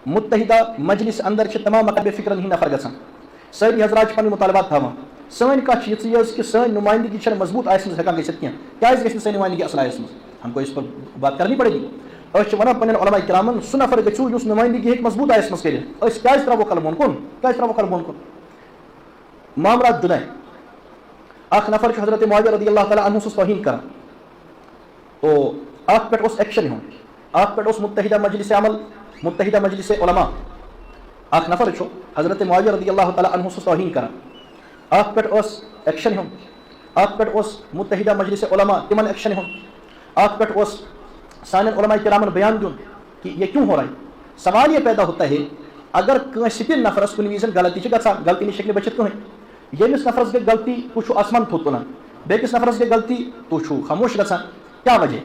متحدہ مجلس اندر تمام مکتب فکرن ہند نفر گژھان ساری حضرات پن مطالبات تھاوان سن کت یہ کہ سن نمائندگی مضبوط آس ہیکان گھت کی سن نمائندگی اصل آس ہم کو اس پر بات کرنی پڑے گی اس ونان پن علماء کرامن سہ نفر گھو اس نمائندگی ہیکہ مضبوط آس مز کر ترو قلم کن ترو قلم کن معاملات دنائے اخ نفر حضرت معاویہ رضی اللہ تعالیٰ عنہ توہین کران تو ات پہ ایکشن ہوں ات پہ متحدہ مجلس عمل متحدہ مجلس علماء اخ نفر حضرت معاویہ رضی اللہ تعالیٰ عنہ توہین کران ات پہ ایکشن ہوں ات پہ متحدہ مجلس علماء تمن ایکشن ہوں ات پہ سان علماء کرامن بیان دن کہ یہ کیوں ہو رہا ہے سوال یہ پیدا ہوتا ہے اگر کنس نفرس کن وز غلطی گژھان غلطی نش ہیکہ بچت کہین یمس نفرس گئی غلطی تھی آسمان تھوت تلان بیکس نفرس گئی غلطی تھی خاموش گژھان کیا وجہ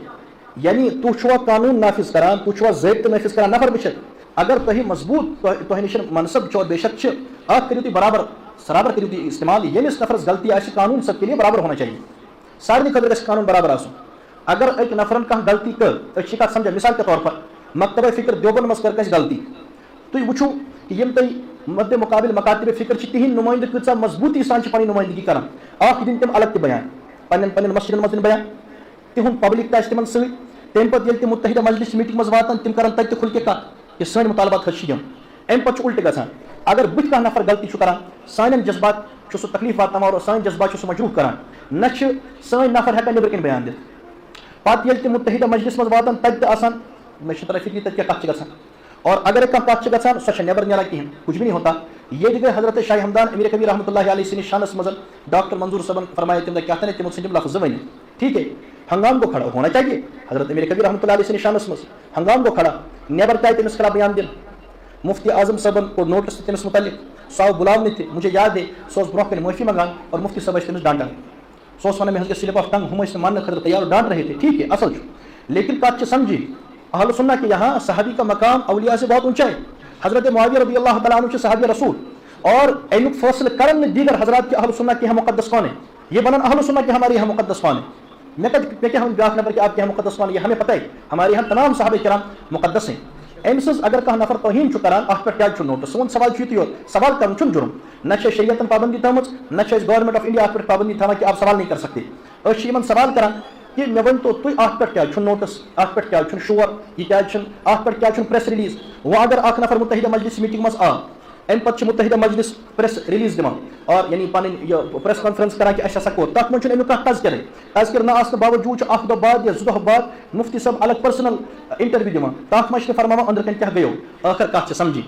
یعنی تھی قانون نافذ کران تھی ضابطہ نافذ کران نفر بچت اگر تہ مضبوط تہ نش منصب چو بے شک ات کرو تھی برابر کرو تھی استعمال یمس نفرس غلطی آ قانون سب کے لیے برابر ہونا چاہیے سارے خاطر گژھِ قانون برابر آسن اگر ایک نفرن کھانا غلطی کر کت سمجھا مثال کے طور پر مکتبہ فکر دیوبند مز کر غلطی تھی وچھو کہ یم تہ مد مقابل مکاتب فکر تہند نمائندہ کتہ مضبوطی سان پنی نمائندگی کران اخ دن تم الگ تہ بیان پن مسجدن مز بیان تہد پبلک تہ تمن ست تمہ پتہ یل تم متحدہ مجلس میٹنگ مز واتان تم کران تتہ کھل کے کت کہ سن مطالبات حظ یم ام پتہ الٹہ گژھان اگر بت کانٛہہ نفر غلطی کران سان جذبات سہ تکلیف واتناوان اور سان جذبات سہ مجروح کران نہ سن نفر ہیکان نبر کن بیان دتھ پتہ یل تم متحدہ مجلس مز واتان تتہ آسان مے تر فکری تتہ کیا کت گژھان اور اگر کت گژھان سہ نبر نیران کہین کچھ بھی نہیں ہوتا یہ گئی حضرت شاہ ہمدان امیر کبیر رحمۃ اللہ علیہ سن شانس مز ڈاکٹر منظور صاحب فرمایا تم کیا تم سن لفظ ون ٹھیک ہے ہنگام کو کھڑا ہونا چاہیے حضرت امیر کبیر رحمۃ اللہ علیہ سن شانس مز ہنگام کو کھڑا نیبر کیا تمس خلاف بیان دن مفتی اعظم صاحبن کو نوٹس تمس متعلق سو بلاؤن تہ مجھے یاد ہے سہ برہ کن معافی منگان اور مفتی صاحب تمس ڈانٹان سہ ونان میں سلپ آف ٹنگ ہم ماننے خاطر تیار ڈانٹ رہے تھے ٹھیک ہے اصل لیکن کت سمجھی اہل سنہ کہ یہاں صحابی کا مقام اولیاء سے بہت اونچا ہے حضرت معاویہ رضی اللہ تعالیٰ عنہ صحابی رسول اور امیک فیصلہ کرن دیگر حضرات کے اہل سنہ کے یہاں مقدس کون ہے یہ بنان اہل سنہ کے ہمارے یہاں مقدس کون ہے میں کیا ہم بیاکھ نفر کہ آپ کے یہاں مقدس کون ہے یہ ہمیں پتہ ہے ہمارے یہاں تمام صحابہ کرام مقدس ہیں ام سز اگر کانٛہہ نفر توہین کران ات پہ کیا نوٹس سون سوال یہ سوال کرن جرم نہ شریعتن پابندی تھومژ نہ گورنمنٹ آف انڈیا ات پہ پابندی تھاوان کہ آپ سوال نہیں کر سکتے ان سوال کران کہ مے ون تو تھی ات پہ کیا نوٹس ات پہ کیا شور یہ کیا ات پہ کیا پریس ریلیز وہ اگر اخ نفر متحدہ مجلس میٹنگ مز آ ام پتہ متحدہ مجلس پریس ریلیز دان اور یعنی پن پریس کانفرنس کران کہ اچھا کو تک من امیک تذکر نہ آسن باوجود اخ دہ بعد یا زٕ دۄہ بعد مفتی صاحب الگ پرسنل انٹرویو دان تک من فرماوان اندر کن کیا گیو آخر کت سمجھی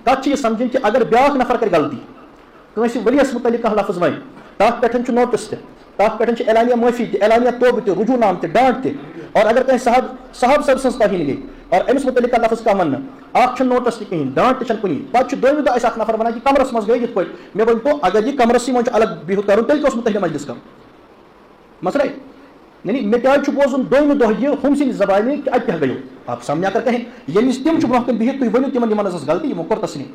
کت یہ سمجھن کہ اگر بیاکھ نفر کر غلطی کنس ولیس متعلق کانٛہہ لفظ ون تک پہ نوٹس تک پہ اعلانیہ معافی تہ اعلانیہ توبہ تہ رجوع نام تہ ڈانٹ تہ اور اگر کہیں صاحب صاحب سن توہین گئی اور امس متعلق لفظ کیا ون اخ نوٹس تہ کہین ڈانٹ تہ کنی پتہ دویمہ دۄہ اخ نفر ونان کہ کمرس مز گئی یت پہ مے ون تو اگر یہ کمرس من الگ بہت کرن تیل کس متحدہ مجلس کر مسئلہ یعنی مے کیا بوزن دویمہ دۄہ یہ ہم سن زبانہ کہ اتہ گیو آپ سامنے کر کہیں یمس تم برہ کن بہت تھی ورو تمن یمن غلطی یمو کور تسلیم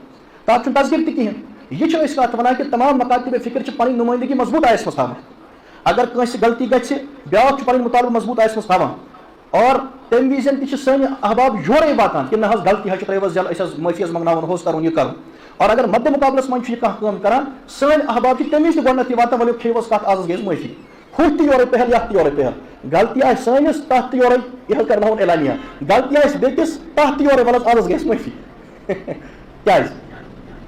تک تذکر تہ کہین یہ کت ونان کہ تمام مکاتب فکر پنی نمائندگی مضبوط آس مز تھاوان اگر کنس غلطی گژھِ بیاکھ پنن مطالبہ مضبوط آس مز تھاوان اور تمہ وزن تہ سن احباب یورے واتان کہ نہ غلطی حظ ترٛٲیوس جل اس معافی حظ منگناون ہوس کرُن یہ کرُن اور اگر مد مقابلس من یہ کم کران سن احباب تہ تمس تہ گۄڈنیٚتھٕے واتان ؤلِو کھیوس کتھ آز گٔیَس معافی ہُتھ تہ یورے پہل یتھ تہ یورے پہل غلطی آسہِ سٲنِس تتھ تہ یورے یہ کرناوُن اعلانیہ غلطی آسہِ بیٚکِس تتھ تہ یورے ولس آز گٔیَس معافی کیٛازِ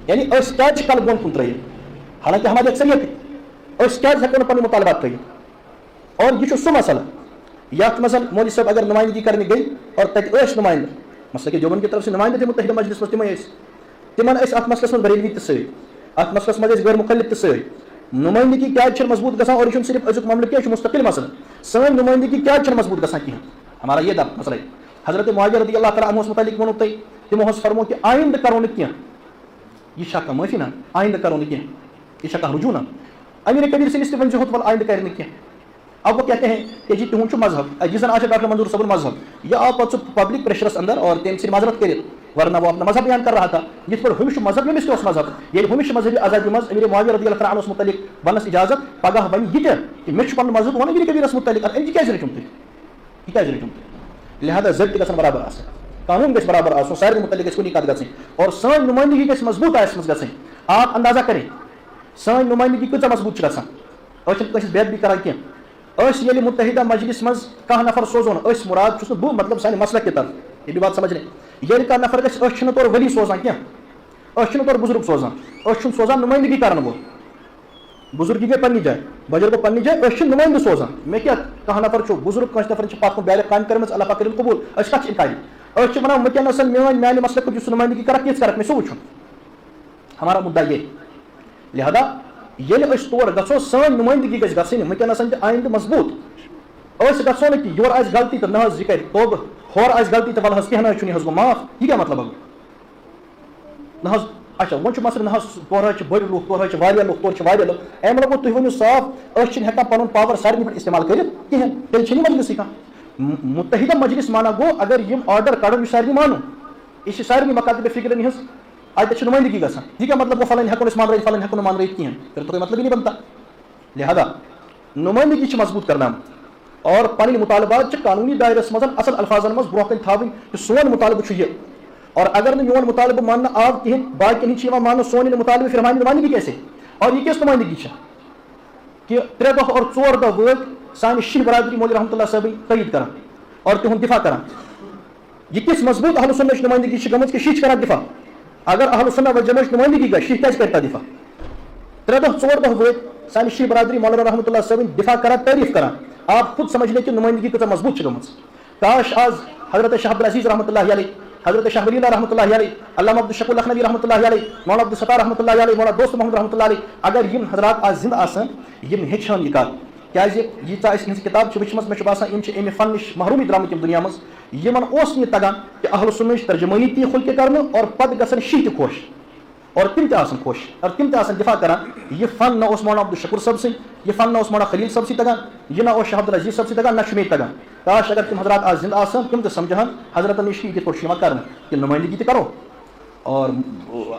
یعنی أسۍ کیٛازِ چھِ کلہٕ بۄن کُن ترٛٲیِتھ حالانکہ ہماری اکثریت أسۍ کیٛازِ ہٮ۪کو نہٕ پنٕنۍ مطالبات ترٛٲیِتھ اور یہ سہ مسئلہ یتھ منٛز مولوی صٲب اگر نمائندگی کرنے گئی اور تتہ نمائندہ مثلاً کہ دیوبند کی طرف سے نمائندہ تھے متحدہ مجلس مز تمن ات مسئلس من بریلوی تہ ات مسئلس مز غیر مخلف تہ نمائندگی کیا مضبوط گژھان اور یہ صرف ازیک معاملہ کی مستقل مسئلہ سن نمائندگی کیا مضبوط گژھان کہین ہمارا یہ دب مسئلہ حضرت معاویہ رضی اللہ تعالیٰ عنہ متعلق ونو تھی تمو فرمو کہ آئندہ کرو نہ یہ کانٛہہ معافی نا آئندہ کرو نہ یہ کانٛہہ رجوع نا امیر کبیر سندس تہ ونزِ ول آئندہ کر نہ اب وہ کہتے ہیں کہ جی تہد مذہب جس زن آج ڈاکٹر منظور صاحب مذہب یہ آو پہ پبلک پریشرس اندر اور تم سی معذرت کر ورنہ وہ اپنا مذہب بیان کر رہا تھا جس پر ہمش مذہب یمس تہ مذہب یہ ہمش مذہبی آزادی مز امیر معاویہ رضی اللہ عنہ متعلق ونس اجازت پگہ ون یہ کہ مے پن مذہب ون امیر کبیرس متعلق امہ کیٛازِ رٔٹِم تُہۍ یہ کیٛازِ رٔٹِم تُہۍ لہذا ضبط گژھن برابر آسٕنۍ قانون گژھِ برابر آسُن سارنٕے متعلق گژھِ کُنی کتھ گژھٕنۍ اور سٲنۍ نُمٲیندگی گژھِ مضبوٗط آسہِ منٛز گژھٕنۍ آپ اندازہ کٔرِو سٲنۍ نُمٲیندگی کۭژاہ مضبوٗط چھِ گژھان أسۍ چھِنہٕ کٲنٛسہِ بے ادبی کران کینٛہہ أسۍ ییٚلہِ متحدہ مجلس منٛز کانٛہہ نفر سوزون أسۍ مُراد چھُس نہٕ بہٕ مطلب سانہِ مسلک کی طرف یہ بھی بات سمجھنے ییٚلہِ کانٛہہ نفر گژھِ أسۍ چھِنہٕ تورٕ ؤلی سوزان کینٛہہ أسۍ چھِنہٕ تورٕ بُزرگ سوزان أسۍ چھِنہٕ سوزان نُمٲیندگی کرن وول بُزرگی گٔے پننہِ جایہِ بجر گوٚو پننہِ جایہِ أسۍ چھِنہٕ نُمٲیندٕ سوزان مےٚ کیٛاہ کانٛہہ نفر چھُ بُزرگ کٲنٛسہِ نفرن چھِ پتھ کُن بیالہِ کامہِ کٔرمٕژ اللہ پاک کٔرِنۍ قبوٗل أسۍ کتھ چھِ اِنکاری أسۍ چھِ ونان وٕنکیٚنس میٲنۍ مسلک یُس نُمٲیندگی کرکھ یِژھ کرکھ مےٚ سُہ وٕچھُن ہمارا مُدا یہ لہذا ییٚلہِ أسۍ تور گژھو سٲنۍ نُمٲیندگی گژھِ گژھٕنۍ وٕنکیٚنس تہِ آیندٕ مضبوٗط أسۍ گژھو نہٕ کہِ یورٕ آسہِ غلطی تہٕ نہ حظ یہِ کرِ توبہٕ ہورٕ آسہِ غلطی تہٕ وَلہٕ حظ کینٛہہ نہ حظ چھُنہٕ یہِ حظ گوٚو معاف یہِ کیٛاہ مطلب نہ حظ اچھا وۄنۍ چھُ مسلہٕ نہ حظ تورٕ حظ چھِ بٔڑۍ لُکھ تورٕ حظ چھِ واریاہ لُکھ تورٕ چھِ واریاہ لُکھ اَمہِ مطلب گوٚو تُہۍ ؤنِو صاف أسۍ چھِنہٕ ہٮ۪کان پنُن پاور سارنٕے پٮ۪ٹھ استعمال کٔرِتھ کِہینۍ تیٚلہِ چھِنہٕ یہِ مجلسٕے کانٛہہ مُتحدہ مجلس مانا گوٚو اگر یِم آرڈر کڑن یہِ سارنٕے مانُن یہِ چھِ سارنٕے مکاتبہِ فِکرن ہٕنٛز اتہِ چھِ نُمٲیندگی گژھان یہِ کیٛاہ مطلب گوٚو فلٲنۍ ہٮ۪کو أسۍ مانرٲیِتھ فلٲنۍ ہٮ۪کو نہٕ مانرٲیِتھ کِہینۍ پھر تو کوئی مطلب ہی نہیں بنتا لہذا نُمٲیندگی چھِ مضبوٗط کرناوٕنۍ اور پنٕنۍ مُطالبات چھِ قانوٗنی دائرس منٛز اصل الفاظن منٛز برونٛہہ کَنۍ تھاوٕنۍ کہِ سون مُطالبہٕ چھُ یہِ اور اگر نہٕ میون مُطالبہٕ ماننہٕ آو کِہینۍ باقین ہٕنٛدۍ چھِ یِوان ماننہٕ سون یہِ مُطالبہٕ پھر ہماری نُمٲیندگی کیسے اور یہِ کِژھ نُمٲیندگی چھِ کہ 3 دۄہ اور 4 دۄہ وٲتۍ سانہِ شیٖح برادری مولوی رحمتہ اللہ صٲبٕنۍ تٲیید کران اور تِہُنٛد دِفاع کران یہِ کِژھ مضبوٗط اہلُ سُنّہٕچ نُمٲیندگی چھِ گٔمٕژ کہِ شیٖح چھِ کران دِفاع اگر اہلُ سُنّہ والجماعہٕچ نُمٲیندگی گژھِ شیٖح کیازِ کرِ تتھ دِفاع 3 دۄہ 4 دۄہ وٲتۍ سانہِ شیٖح برادری مولانا رحمتہ اللہ صٲبٕنۍ دِفاع کران تعریف کران آپ خود سمجھ لیں کہ نُمٲیندگی کۭژاہ مضبوٗط چھِ گٔمٕژ کاش آز حضرت شاہ عبدالعزیز رحمتہ اللہ علیہ حضرت شاہ ولی اللہ رحمۃ اللہ علیہ علامہ عبدالشکور لکھنوی رحمۃ اللہ علیہ مولانا عبدالستار رحمۃ اللہ علیہ مولانا دوست محمد رحمۃ اللہ علیہ اگر یِم حضرات آز زندٕ آسان یِم ہیٚچھان یہِ کتھ کیازِ ییٖژاہ اَسہِ یِہٕنٛز کِتاب چھِ وٕچھمٕژ مےٚ چھُ باسان یِم چھِ اَمہِ فن نِش محروٗمی درٛامٕتۍ یِم دُنیا منٛز یِمن اوس نہٕ یہِ تگان کہِ اہلُ سُنّہٕچ ترجمٲنی تہِ خُلکہِ کرنہٕ اور پتہٕ گژھن شیٖح تہِ خۄش اور تِم تہِ آسان خۄش اور تِم تہِ آسان دِفاع کران یہِ فن نہ اوس مولانا عبدالشکور صٲب سٕے یہِ فن نہ اوس مولانا خلیل صٲب سٕے تگان یہِ نہ اوس شاہ عبدالعزیز صٲب سٕے تگان نہ چھُ مےٚ تگان کاش اگر تِم حضرات آز زندٕ آسان تِم تہِ سمجھہن حضرتن نِش یِتھ پٲٹھۍ چھُ یِوان کرنہٕ کہِ نُمٲیندگی تہِ کرو اور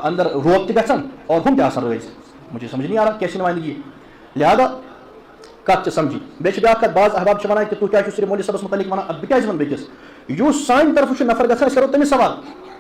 اندر روب تہِ گژھن اور ہُم تہِ آسان رٲضۍ مجھے سمجھ نہیں آ رہا کیسی نُمٲیندگی لہذا کتھ چھِ سمجھی بیٚیہِ چھِ بیاکھ کتھ بعض احباب چھِ ونان کہِ تُہۍ کیٛاہ چھِو صرف مولوی صٲبس متعلق ونان بہٕ کیازِ ونہٕ بیٚکِس یُس سانہِ طرفہٕ چھُ نفر گژھان أسۍ کرو تٔمِس سوال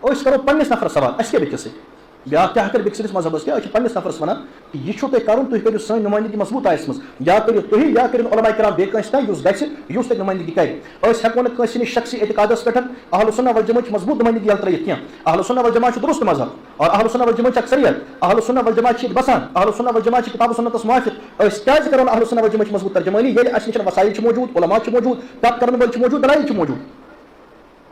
أسۍ کرو پننِس نفرس سوال اَسہِ کیٛاہ بیٚکِس سۭتۍ بیاکھ کیٛاہ کرِ بیٚکہِ سٕنٛدِس مذہبس کیٛاہ أسۍ چھِ پننِس نفرس ونان کہِ یہِ چھُو تۄہہِ کرُن تُہۍ کٔرِو سٲنۍ نُمٲیندگی مضبوٗط آیس منٛز یا کٔرِو تُہۍ یا کٔرِو علماء کرام بیٚیہِ کٲنٛسہِ تانۍ یُس گژھِ یُس تۄہہِ نُمٲیندگی کرِ أسۍ ہٮ۪کو نہٕ کٲنٛسہِ نِش شخصی اعتقادس پٮ۪ٹھ اہلُ سُنّہ والجماعہٕچ مضبوٗط نُمٲیندگی یلہٕ ترٲیِتھ کینٛہہ اہلُ سُنّہ والجماعہ چھُ درست مذہب اور اہلُ سُنّہ والجماعہٕچ اکثریت اہلُ سُنّہ والجماعہ چھِ ییٚتہِ بسان اہلُ سُنّہ والجماعہ چھِ کِتاب و سُنتس موافق أسۍ کیازِ کرو نہٕ اہلُ سُنّہ والجماعہٕچ مضبوٗط ترجمٲنی ییٚلہِ اَسہِ نِش وسایل چھِ موٗجوٗد علما چھِ موٗجوٗد کتھ کرن وٲلۍ چھِ موٗجوٗد دلایل چھِ موٗجوٗد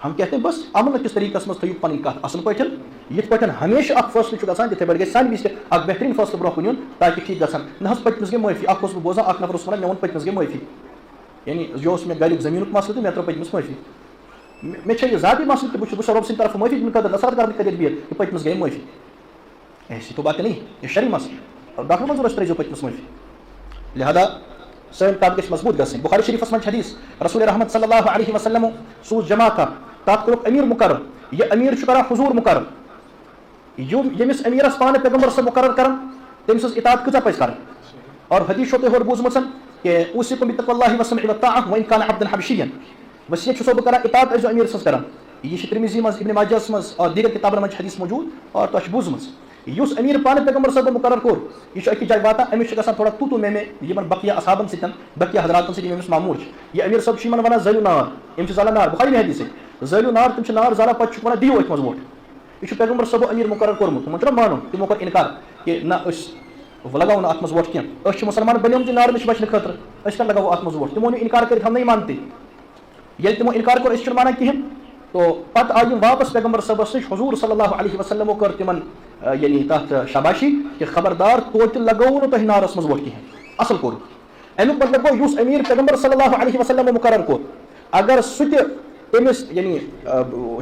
ہم کہتے ہیں بس امن کس طریقس منٛز تھٲیِو پنٕنۍ کتھ اصل پٲٹھۍ یِتھ پٲٹھۍ ہمیشہِ اکھ فٲصلہٕ چھُ گژھان تِتھٕے پٲٹھۍ گژھِ سانہِ وِزِ تہِ اکھ بہتریٖن فٲصلہٕ برونٛہہ کُن یُن تاکہِ ٹھیٖک گژھن نہ حظ پٔتمِس گٔے معٲفی اکھ اوسُس بہٕ بوزان اکھ نفر اوس ونان مےٚ ووٚن پٔتمِس گٔے معٲفی یعنی یہِ اوس مےٚ گریُک زٔمیٖنُک مسلہٕ تہٕ مےٚ ترٲو پٔتمِس معٲفی مےٚ چھےٚ یہِ ذاتی مسلہٕ تہِ بہٕ چھُس رۄب سٕنٛدِ طرفہٕ معٲفی دِنہٕ خٲطرٕ نصرت کرنہٕ خٲطرٕ بِہِتھ کہِ پٔتمِس گٔے معٲفی ایسی تو باتیں نہیں یہ شرعی مسلہٕ ڈاکٹر منظور اَسہِ ترٲیزیو پٔتمِس معٲفی لہذا سٲنۍ کتھ گژھِ مضبوٗط گژھٕنۍ بُخاری شریٖفس منٛز چھِ حدیٖث رسول رحمت صلی اللہ علیہ وسلمو سوٗز جماعت اکھ تتھ کوٚرُکھ أمیٖر مُقرر یہِ أمیٖر چھُ کران حضوٗر مُقرر ییٚمِس أمیٖرس پانہٕ پیغمبر صٲب مُقرر کران تٔمۍ سٕنٛز اطاعت کۭژاہ پزِ کرٕنۍ اور حدیٖث چھو تۄہہِ ہورٕ بوٗزمٕژ کہ اوٗصیکُم بِتقوى اللہِ والسمعِ والطاعة وإن كان عبدا حبشيا وصیت چھُسو بہٕ کران اطاعت ٲسۍزیو أمیٖر سٕنٛز کران یہِ چھِ ترمذی منٛز ابن ماجہس منٛز اور دیگر کِتابن منٛز چھِ حدیٖث موٗجوٗد اور تۄہہِ چھِ بوٗزمٕژ یُس أمیٖر پانہٕ پیغمبر صٲبن مُقرر کوٚر یہِ چھُ أکِس جایہِ واتان أمِس چھُ گژھان تھوڑا تُو میں یِمن بقیہ اصحابن سۭتۍ بقیہ حضراتن سۭتۍ یِم أمِس ماموٗر چھِ یہِ أمیٖر صٲب چھُ یِمن ونان زٲلِو نار یِم چھِ زالان نار بُخاری میں حدیٖث زٲلِو نار تِم چھِ نار زالان پتہٕ چھُکھ ونان دِیِو أتھۍ منٛز ووٹ یہِ چھُ پیغمبر صٲبو أمیٖر مُقرر کوٚرمُت تِمن چھُنہ مانُن تِمو کوٚر اِنکار کہِ نہ أسۍ لگاوو نہٕ اَتھ منٛز ووٹ کینٛہہ أسۍ چھِ مُسلمان بنیمٕتۍ نارٕ نِش بچنہٕ خٲطرٕ أسۍ کَتھ لگاوو اَتھ منٛز ووٹ تِمو نیوٗ اِنکار کٔرِتھ ہم نہیں مانتے ییٚلہِ تِمو اِنکار کوٚر أسۍ چھِنہٕ مانان کِہینۍ تو پتہٕ آیہِ یِم واپس پیغمبر صٲبس نِش حضوٗر صلی اللہ علیہ وسلمو کٔر تِمن یعنی تتھ شاباشی کہِ خبردار توتہِ لگٲوو نہٕ تۄہہِ نارس منٛز ووٹ کِہینۍ اصل کوٚر امیُک مطلب گوٚو یُس أمیٖر پیغمبر صلی اللہ علیہ وسلمو مُقرر کوٚر اگر سُہ تہِ تٔمِس یعنی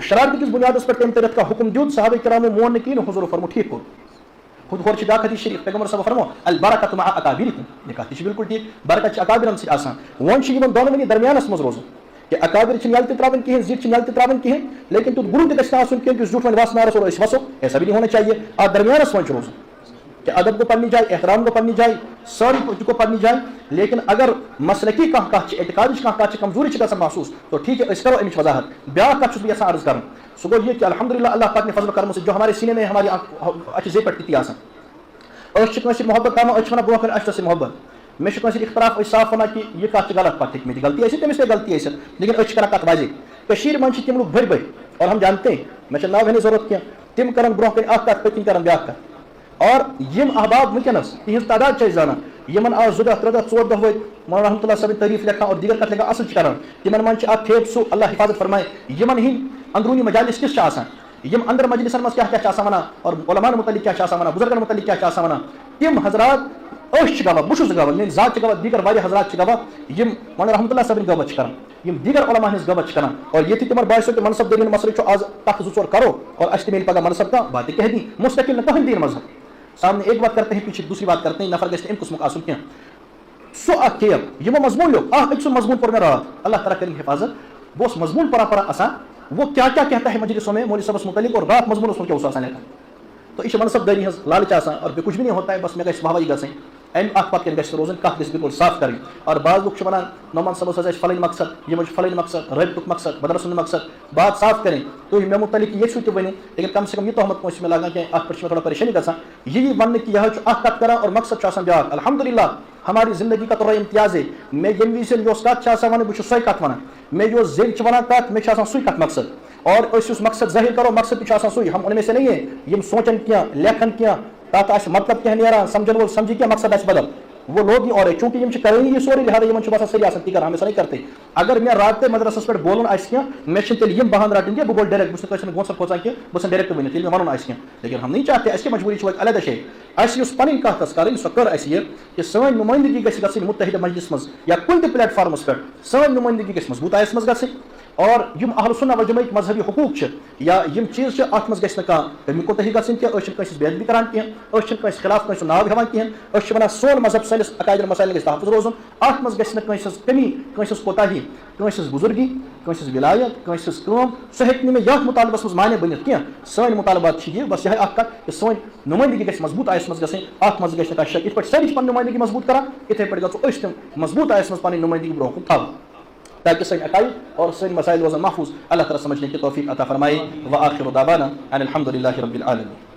شرارتہٕ کِس بُنیادس پٮ۪ٹھ تٔمۍ طرف کانٛہہ حُکُم دیُت صحابہ کرامو مون نہٕ کِہینۍ حضوٗرو فرمو ٹھیٖک کوٚر ہورٕ چھِ بیاکھ حدیٖث شریٖف پیغمبر صٲبو فرمو البرکۃ مع اکابرکم یہِ کتھ تہِ چھِ بِلکُل ٹھیٖک برکت چھِ اکابرن سۭتۍ آسان وۄنۍ چھُ یِمن دۄنوٕنی درمیانس منٛز روزُن کہ اکابر چھِنہٕ یلہٕ تہِ ترٛاوٕنۍ کِہینۍ زِٹھۍ چھِنہٕ یلہٕ تہِ ترٛاوٕنۍ کِہینۍ لیکن تیُتھ غُرُر تہِ گژھِ نہٕ آسُن کینٛہہ کہ زیُٹھ وۄنۍ وس نارس اور أسۍ وسو ایسا بھی نہیں ہونا چاہیے اتھ درمیانس منٛز چھُ روزُن کہ ادب گوٚو پننہِ جایہِ احترام گوٚو پننہِ جایہِ سٲری تہِ گوٚو پننہِ جایہِ لیکن اگر مسلکی کانٛہہ کتھ چھِ اعتقادٕچ کانٛہہ کتھ چھِ کمزوٗری چھِ گژھان محسوٗس تو ٹھیٖک ہے أسۍ کرو امِچ وضاحت بیاکھ کتھ چھُس بہٕ یژھان عرض کرُن سو گو یہ کہ الحمدللہ اللہ پاک نے فضل کرم سے جو ہمارے سینے میں ہماری اچھے زی پہ تھی آسان کنس محبت تھا ونان برو کن اچھے محبت میں کنس اختلاف صاف ونان کہ یہ کت غلط پتہ ہیکمت غلطی ٲسِتھ تٔمِس تہِ غلطی ٲسِتھ لیکن أسۍ چھِ کران کتھ واضح من تم لوگ بٔڑۍ بٔڑۍ اور ہم جانتے ہیں مےٚ چھنہٕ ناو ہٮ۪نٕچ ضروٗرت کینٛہہ تِم کرن برونٛہہ کَنہِ اکھ کتھ پٔتۍ کِنۍ کرن بیٛاکھ کتھ اور یِم احباب وٕنکٮ۪نس تِہنٛز تعداد چھِ أسۍ زانان یِمن آز 2 دۄہ 3 دۄہ 4 دۄہ وٲتۍ مولانا رحمتہ اللہ صٲبٕنۍ تعریٖف لیکھان اور دیگر کتھ لیکھان اصل چھِ کران تِمن منٛز چھِ اکھ پھیپ سُہ اللہ حفاظت فرمائے یِمن ہٕنٛدۍ اندروٗنی مجالس کِژھ چھِ آسان یم اندر مجلسن منٛز کیٛاہ چھِ آسان ونان اور علماءن متعلق کیٛاہ چھِ آسان ونان بزرگن متعلق کیٛاہ چھِ آسان ونان تِم حضرات أسۍ چھِ گواہ بہٕ چھُس گواہ میٲنۍ ذات چھِ گواہ دیگر واریاہ حضرات چھِ گواہ یم مولانا رحمتہ اللہ صٲبٕنۍ غیبت چھِ کران یم دیگر علماء ہٕنٛز غیبت چھِ کران اور ییٚتہِ تِمن باسیو کہ منصب دٲری ہُنٛد مسلہٕ چھُ آز کتھ 2 4 کرو اور اسہِ تہِ میلہِ پگاہ منصب کا بات کہہ دی مستقل نہ کٕہٕنۍ دین مذہب سامنے ایک بات کرتے ہیں پیچھے دوسری بات کرتے ہیں نفر گژھِ نہٕ اَمہِ قٕسمُک آسُن کینٛہہ سُہ اکھ کھیپ یِمو مضموٗن لیوٚکھ أکۍ سُنٛد مضموٗن پوٚر مےٚ راتھ اللہ تعالیٰ کٔرِنۍ حفاظت بہٕ اوسُس مضموٗن پران آسان وہ کیا کیا کہتا ہے مجلسوں میں مولوی صاحبس متعلق اور رات مضمون کیا اوس آسان لیکھان تو یہ منصب داری ہز لالچ آسان اور بیٚیہِ کچھ بھی نہیں ہوتا ہے بس مےٚ گژھِ واہ گژھٕنۍ اَمہِ اکھ پتہٕ کٮ۪ن گژھِ روزٕنۍ کتھ گژھِ بِلکُل صاف کَرٕنۍ اور بعض لُکھ چھِ وَنان نعمان صٲبس حظ چھِ پھلٲنۍ مقصد یِمن چھُ پھلٲنۍ مقصد رٲبطُک مقصد بدر سُنٛد مقصد بات صاف کَرٕنۍ تُہۍ مےٚ متعلق ییٚژھِو تہِ ؤنِو لیکن کم سے کم یہِ تہمت پٲنٛسہِ مےٚ لگان کینٛہہ اَتھ پٮ۪ٹھ چھِ مےٚ تھوڑا پریشٲنی گژھان یہِ وَننہٕ کہِ یہِ حظ چھُ اکھ کتھ کران اور مقصد چھُ آسان بیٛاکھ الحمدللہ ہماری زندگی کا تھوڑا امتیاز ہے مےٚ ییٚمہِ وِزِ یۄس کتھ چھِ آسان وَنٕنۍ بہٕ چھُس سۄے کتھ وَنان مےٚ یۄس زیٚلہِ چھِ وَنان کتھ مےٚ چھُ آسان سُے کتھ مقصد اور أسۍ یُس مقصد ظٲہِر کرو مقصد تہِ چھُ آسان سُے ہم ان میں سے نہیں ہے یم سوچن کینٛہہ لیکھن کینٛہہ تتھ آسہِ مطلب کینٛہہ نیران سمجھن وول سمجھی کینٛہہ مقصد آسہِ بدل وہ لوگ ہی اور ہے چونکہ یم کرانی یہ سورے لہٰذا یمن باسان سٲری آسان تی کر ہمیشہ نہیں کرتے اگر مےٚ رابطے مدرسس پٮ۪ٹھ بولُن آسہِ کینٛہہ مےٚ چھِنہٕ تیٚلہِ یم بہان رٹٕنۍ کینٛہہ بہٕ بولہٕ ڈایریکٹ بہٕ چھُس نہٕ کٲنٛسہِ گونٛسن کھوژان کینٛہہ بہٕ چھُس ڈایریکٹ ؤنِتھ ییٚلہِ مےٚ وَنُن آسہِ کینٛہہ لیکن ہم نہیں چاہتے اَسہِ کیٛاہ مجبوٗری چھِ وۄنۍ علیحدٕ جایہِ اَسہِ یُس پنٕنۍ کتھ ٲس کَرٕنۍ سۄ کٔر اَسہِ یہِ کہِ سٲنۍ نُمٲیندگی گژھِ گژھٕنۍ مُتحدہ مجلس منٛز یا کُنہِ تہِ پلیٹ فارمس پٮ۪ٹھ سٲنۍ نُمٲیندگی گژھِ مضبوٗط منٛز گژھٕنۍ اور یم اہل سنہ والجماعہٕکۍ مذہبی حقوٗق چھِ یا یم چیٖز چھِ اتھ منٛز گژھِ نہٕ کانٛہہ کمی کوتاہی گژھٕنۍ کینٛہہ أسۍ چھِنہٕ کٲنٛسہِ بے ادبی کران کینٛہہ أسۍ چھِنہٕ کٲنٛسہِ خلاف کٲنٛسہِ ناو ہٮ۪وان کِہیٖنۍ أسۍ چھِ وَنان سون مذہب سٲنِس عقایدن مسایلن گژھِ تحفظ روزُن اتھ منٛز گژھِ نہٕ کٲنٛسہِ ہٕنٛز کمی کٲنٛسہِ ہٕنٛز کوتاہی کٲنٛسہِ ہٕنٛز بُزرگی کٲنٛسہِ ہٕنٛز ولایت کٲنٛسہِ ہٕنٛز کٲم سۄ ہیٚکہِ نہٕ مےٚ یتھ مطالبس منٛز مانے بٔنِتھ کینٛہہ سٲنۍ مطالبات چھِ یہِ بس یِہے اکھ کتھ کہِ سٲنۍ نُمٲیندگی گژھِ مضبوٗط آیس منٛز گژھٕنۍ اتھ منٛز گژھِ نہٕ کانٛہہ شک یِتھ پٲٹھۍ سٲری چھِ پنٕنۍ نُمٲیندگی مضبوٗط کران یِتھے پٲٹھۍ گژھو أسۍ تِم مضبوٗط آیس منٛز پنٕنۍ نُمٲیندگی برونٛہہ کُن تھاوٕنۍ تاکہ سٲنۍ عقائد اور سٲنۍ مسائل روزن محفوظ اللہ تعالیٰ سمجھنے کی توفیق عطا فرمائے وآخر دعوانا ان الحمد للہ رب العالمین.